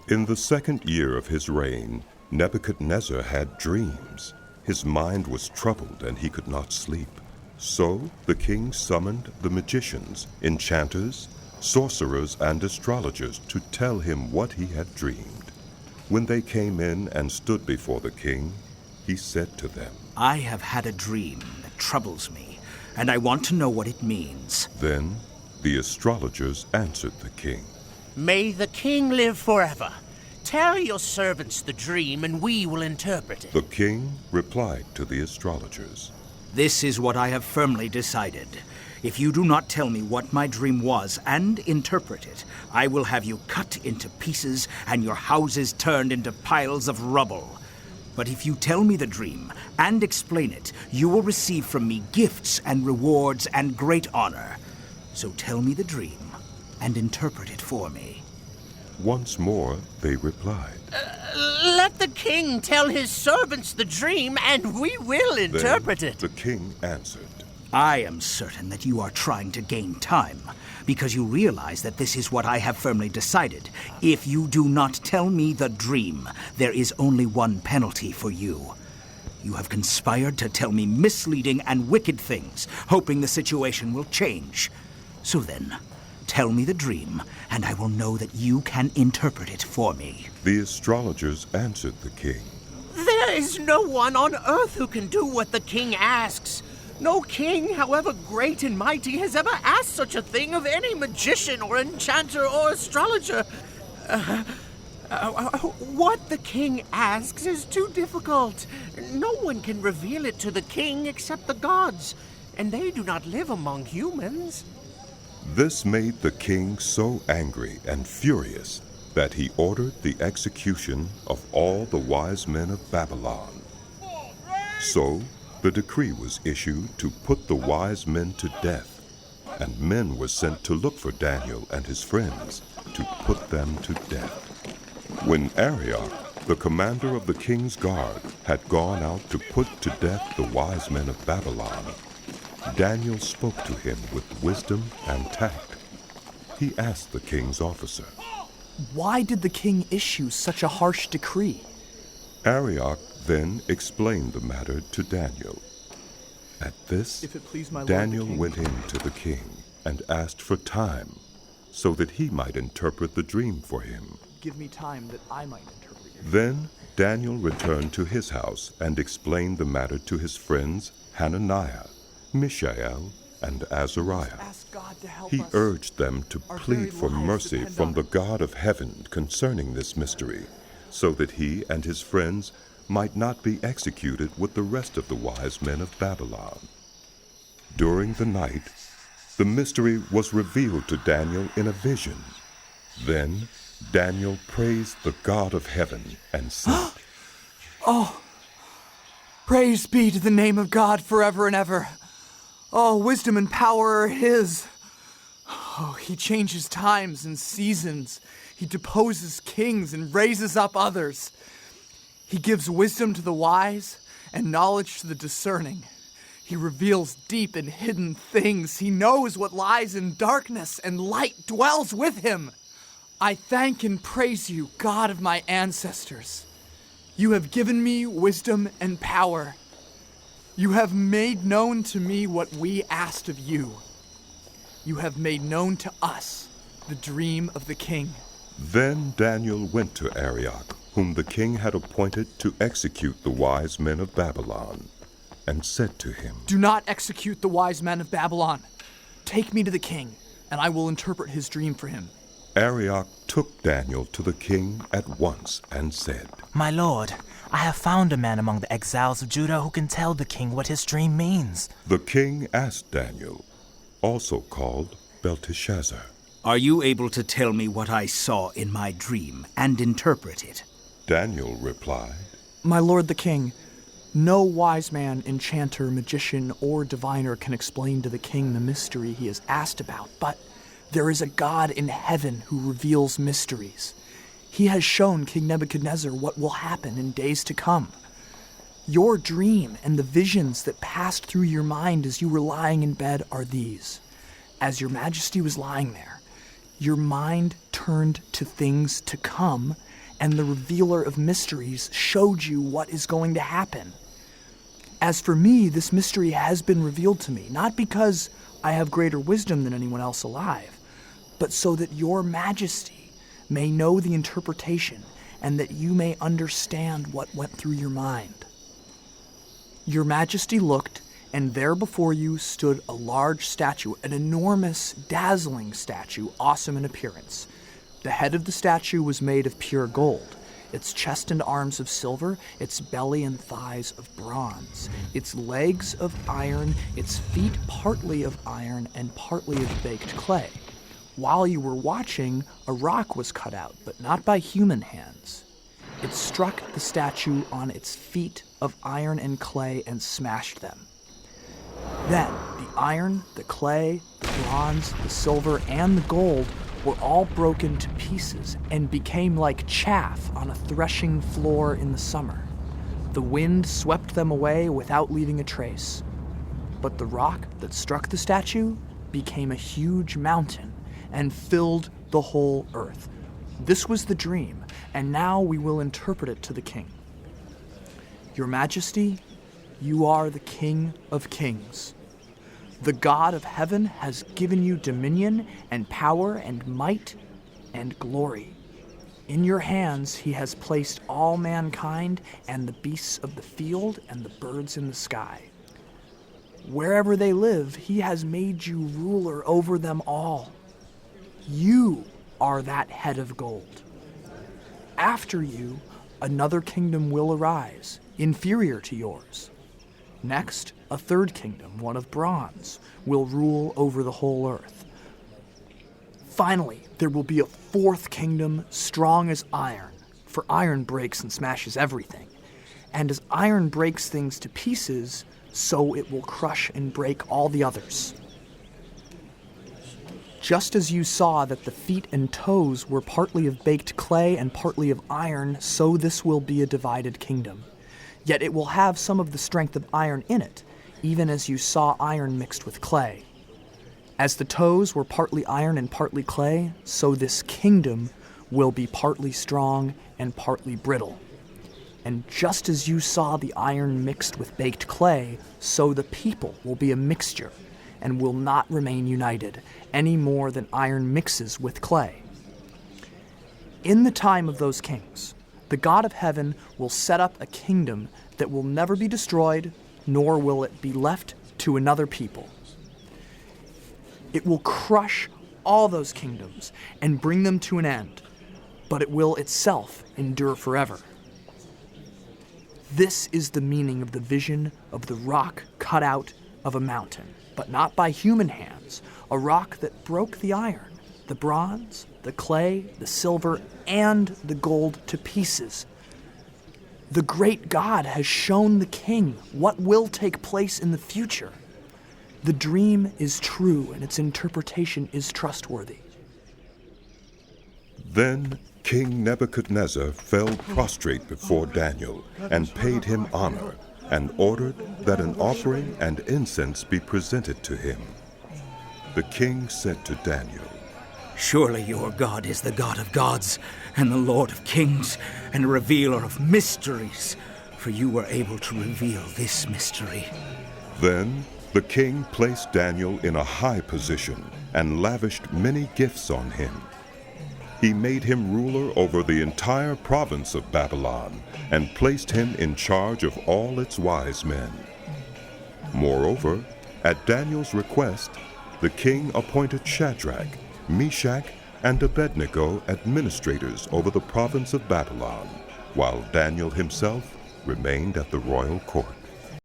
In the second year of his reign, Nebuchadnezzar had dreams. His mind was troubled and he could not sleep. So the king summoned the magicians, enchanters, sorcerers, and astrologers to tell him what he had dreamed. When they came in and stood before the king, he said to them, I have had a dream that troubles me, and I want to know what it means. Then the astrologers answered the king, May the king live forever. Tell your servants the dream, and we will interpret it. The king replied to the astrologers, This is what I have firmly decided. If you do not tell me what my dream was and interpret it, I will have you cut into pieces and your houses turned into piles of rubble. But if you tell me the dream and explain it, you will receive from me gifts and rewards and great honor. So tell me the dream and interpret it for me. Once more they replied. Let the king tell his servants the dream, and we will interpret Then it. the king answered, I am certain that you are trying to gain time, because you realize that this is what I have firmly decided. If you do not tell me the dream, there is only one penalty for you. You have conspired to tell me misleading and wicked things, hoping the situation will change. So then, tell me the dream, and I will know that you can interpret it for me. The astrologers answered the king, There is no one on earth who can do what the king asks. No king, however great and mighty, has ever asked such a thing of any magician or enchanter or astrologer. What the king asks is too difficult. No one can reveal it to the king except the gods, and they do not live among humans. This made the king so angry and furious that he ordered the execution of all the wise men of Babylon. So the decree was issued to put the wise men to death, and men were sent to look for Daniel and his friends to put them to death. When Arioch, the commander of the king's guard, had gone out to put to death the wise men of Babylon, Daniel spoke to him with wisdom and tact. He asked the king's officer, Why did the king issue such a harsh decree? Arioch then explained the matter to Daniel. At this, If it please my lord, Daniel the king. went in to the king and asked for time so that he might interpret the dream for him. Give me time that I might interpret your dream. Then Daniel returned to his house and explained the matter to his friends Hananiah, Mishael, and Azariah. Ask God to help He us. urged them to Our plead very for lives mercy depend from on the it. God of heaven concerning this mystery, so that he and his friends might not be executed with the rest of the wise men of Babylon. During the night, the mystery was revealed to Daniel in a vision. Then Daniel praised the God of heaven and said, Praise be to the name of God forever and ever. Oh, wisdom and power are his. Oh, he changes times and seasons. He deposes kings and raises up others. He gives wisdom to the wise and knowledge to the discerning. He reveals deep and hidden things. He knows what lies in darkness, and light dwells with him. I thank and praise you, God of my ancestors. You have given me wisdom and power. You have made known to me what we asked of you. You have made known to us the dream of the king. Then Daniel went to Arioch, whom the king had appointed to execute the wise men of Babylon, and said to him, Do not execute the wise men of Babylon. Take me to the king, and I will interpret his dream for him. Arioch took Daniel to the king at once and said, My lord, I have found a man among the exiles of Judah who can tell the king what his dream means. The king asked Daniel, also called Belteshazzar, Are you able to tell me what I saw in my dream and interpret it? Daniel replied, My lord the king, no wise man, enchanter, magician, or diviner can explain to the king the mystery he has asked about, but there is a God in heaven who reveals mysteries. He has shown King Nebuchadnezzar what will happen in days to come. Your dream and the visions that passed through your mind as you were lying in bed are these. As your majesty was lying there, Your mind turned to things to come, and the revealer of mysteries showed you what is going to happen. As for me, this mystery has been revealed to me, not because I have greater wisdom than anyone else alive, but so that your majesty may know the interpretation and that you may understand what went through your mind. Your majesty looked, and there before you stood a large statue, an enormous, dazzling statue, awesome in appearance. The head of the statue was made of pure gold, its chest and arms of silver, its belly and thighs of bronze, its legs of iron, its feet partly of iron and partly of baked clay. While you were watching, a rock was cut out, but not by human hands. It struck the statue on its feet of iron and clay and smashed them. Then, the iron, the clay, the bronze, the silver, and the gold were all broken to pieces and became like chaff on a threshing floor in the summer. The wind swept them away without leaving a trace. But the rock that struck the statue became a huge mountain and filled the whole earth. This was the dream, and now we will interpret it to the king. Your Majesty, you are the King of Kings. The God of heaven has given you dominion and power and might and glory. In your hands he has placed all mankind and the beasts of the field and the birds in the sky. Wherever they live, he has made you ruler over them all. You are that head of gold. After you, another kingdom will arise, inferior to yours. Next, a third kingdom, one of bronze, will rule over the whole earth. Finally, there will be a fourth kingdom, strong as iron, for iron breaks and smashes everything. And as iron breaks things to pieces, so it will crush and break all the others. Just as you saw that the feet and toes were partly of baked clay and partly of iron, so this will be a divided kingdom. Yet it will have some of the strength of iron in it, even as you saw iron mixed with clay. As the toes were partly iron and partly clay, so this kingdom will be partly strong and partly brittle. And just as you saw the iron mixed with baked clay, so the people will be a mixture and will not remain united, any more than iron mixes with clay. In the time of those kings, the God of heaven will set up a kingdom that will never be destroyed, nor will it be left to another people. It will crush all those kingdoms and bring them to an end, but it will itself endure forever. This is the meaning of the vision of the rock cut out of a mountain, but not by human hands, a rock that broke the iron, the bronze, the clay, the silver, and the gold to pieces. The great God has shown the king what will take place in the future. The dream is true and its interpretation is trustworthy. Then King Nebuchadnezzar fell prostrate before Daniel and paid him honor and ordered that an offering and incense be presented to him. The king said to Daniel, Surely your God is the God of gods and the Lord of kings and a revealer of mysteries, for you were able to reveal this mystery. Then the king placed Daniel in a high position and lavished many gifts on him. He made him ruler over the entire province of Babylon and placed him in charge of all its wise men. Moreover, at Daniel's request, the king appointed Shadrach, Meshach, and Abednego administrators over the province of Babylon, while Daniel himself remained at the royal court.